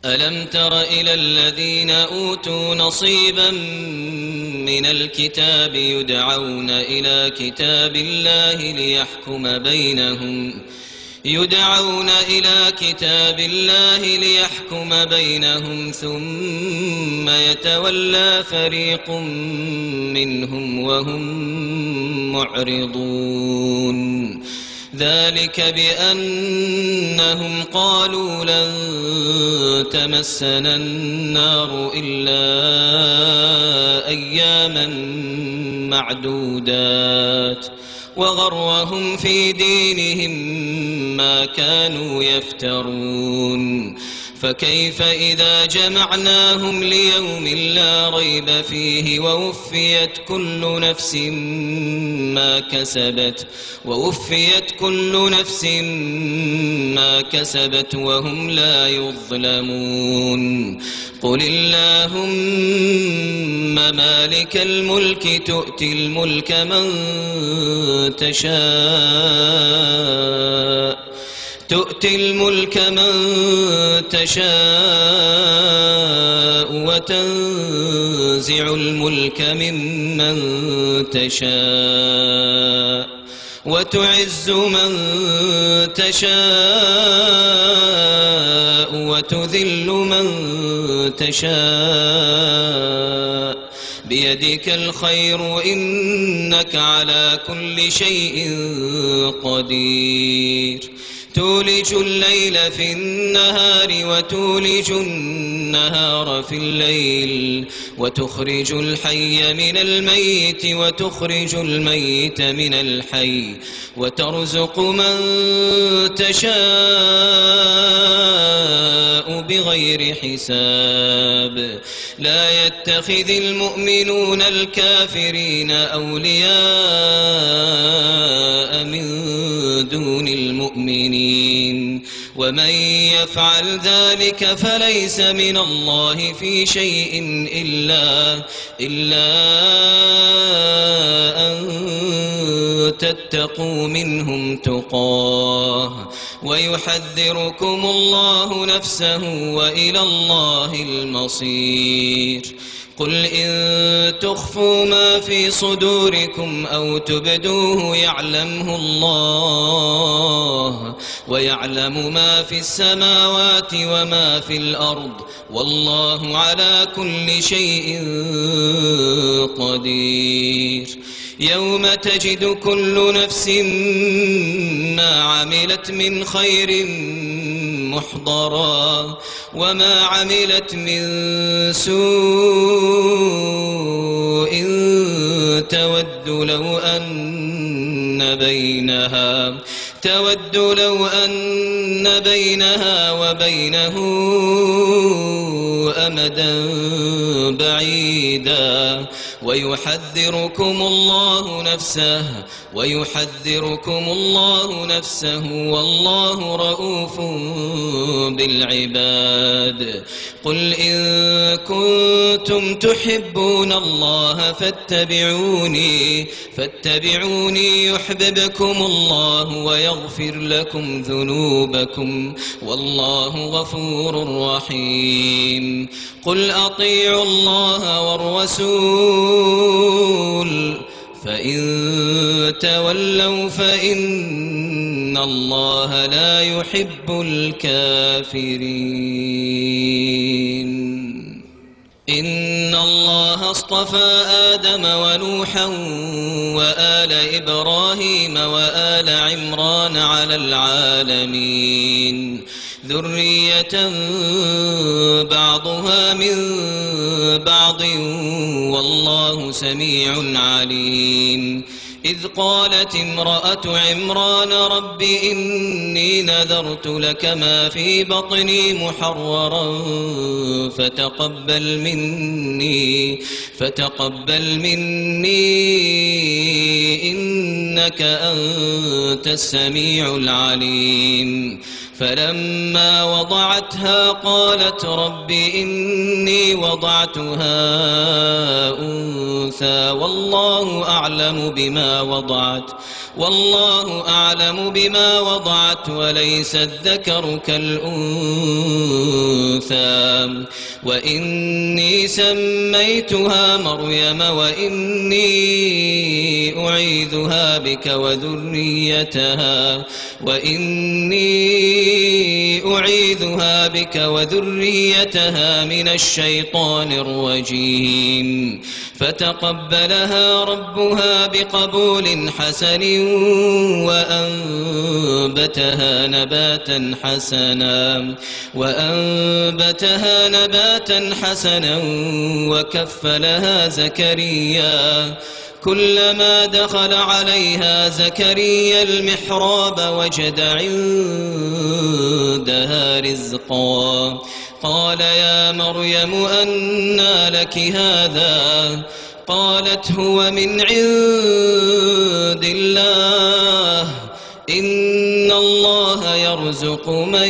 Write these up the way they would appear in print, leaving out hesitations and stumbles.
ألم تر إلى الذين أوتوا نصيبا من الكتاب يدعون إلى كتاب الله ليحكم بينهم ثم يتولى فريق منهم وهم معرضون ذلك بأنهم قالوا لن تمسنا النار إلا أياما معدودات وغرهم في دينهم ما كانوا يفترون فكيف إذا جمعناهم ليوم لا ريب فيه ووفيت كل نفس ما كسبت وهم لا يظلمون قل اللهم مالك الملك تؤتي الملك من تشاء وتنزع الملك ممن تشاء وتعز من تشاء وتذل من تشاء بيدك الخير إنك على كل شيء قدير تولج الليل في النهار وتولج النهار في الليل وتخرج الحي من الميت وتخرج الميت من الحي وترزق من تشاء بغير حساب لا يتخذ المؤمنون الكافرين أولياء من دون المؤمنين ومن يفعل ذلك فليس من الله في شيء إلا أن تتقوا منهم تقاه ويحذركم الله نفسه وإلى الله المصير قل إن تخفوا ما في صدوركم أو تبدوه يعلمه الله ويعلم ما في السماوات وما في الأرض والله على كل شيء قدير يوم تجد كل نفس ما عملت من خير محضرا وما عملت من سوء تود لو أن بينها وبينه أمدا بعيدا ويحذركم الله نفسه والله رؤوف بالعباد قل إن كنتم تحبون الله فاتبعوني يحببكم الله ويغفر لكم ذنوبكم والله غفور رحيم قل أطيعوا الله والرسول فإن تولوا فإن الله لا يحب الكافرين إن الله اصطفى آدم ونوحا وآل إبراهيم وآل عمران على العالمين ذرية بعضها من بعض والله سميع عليم إذ قالت امرأة عمران رب إني نذرت لك ما في بطني محررا فتقبل مني إنك أنت السميع العليم فلما وضعتها قالت رب إني وضعتها أنثى والله أعلم بما وضعت وليس الذكر كالأنثى وإني سميتها مريم وإني أعيذها بك وذريتها من الشيطان الرجيم فتقبلها ربها بقبول حسن وأنبتها نباتا حسنا وكفلها زكريا كلما دخل عليها زكريا المحراب وجد عندها رزقا قال يا مريم أنى لك هذا قالت هو من عند الله إن الله يرزق من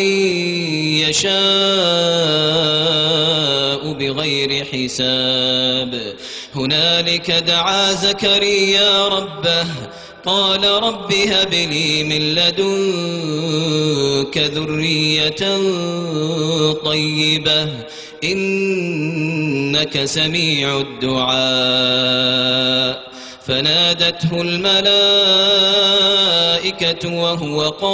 يشاء بغير حساب هنالك دعا زكريا ربه قال رب هب لي من لدنك ذرية طيبة إنك سميع الدعاء فنادته الملائكة وهو قائم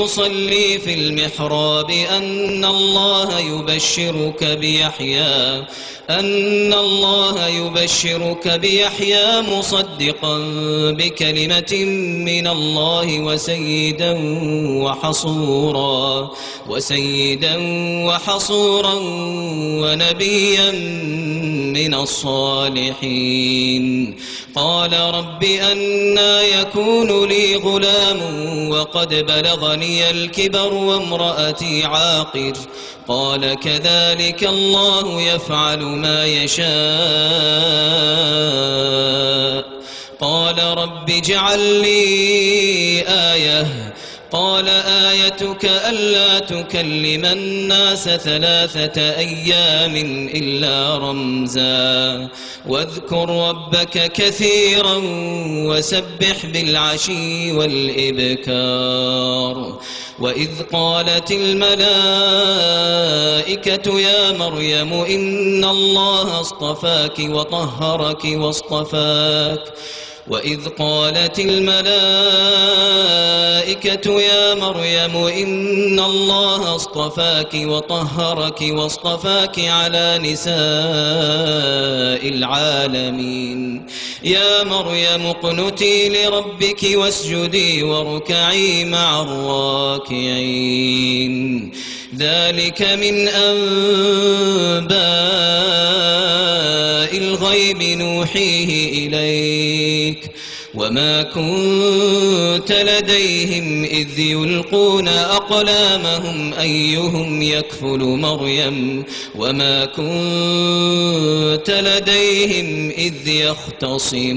يصلي في المحراب أن الله يبشرك بيحيى مصدقا بكلمة من الله وسيدا وحصورا ونبيا من الصالحين قال رب أنى يكون لي غلام وقد بلغني الكبر وامرأتي عاقر قال كذلك الله يفعل ما يشاء قال رب اجعل لي آية قال آيتك ألا تكلم الناس 3 أيام إلا رمزا واذكر ربك كثيرا وسبح بالعشي والإبكار وإذ قالت الملائكة يا مريم إن الله اصطفاك وطهرك واصطفاك على نساء العالمين يا مريم اقنتي لربك واسجدي واركعي مع الراكعين ذلك من أنباء الغيب نوحيه إليك وما كنت لديهم إذ يلقون أقلامهم أيهم يكفل مريم وما كنت لديهم إذ يختصمون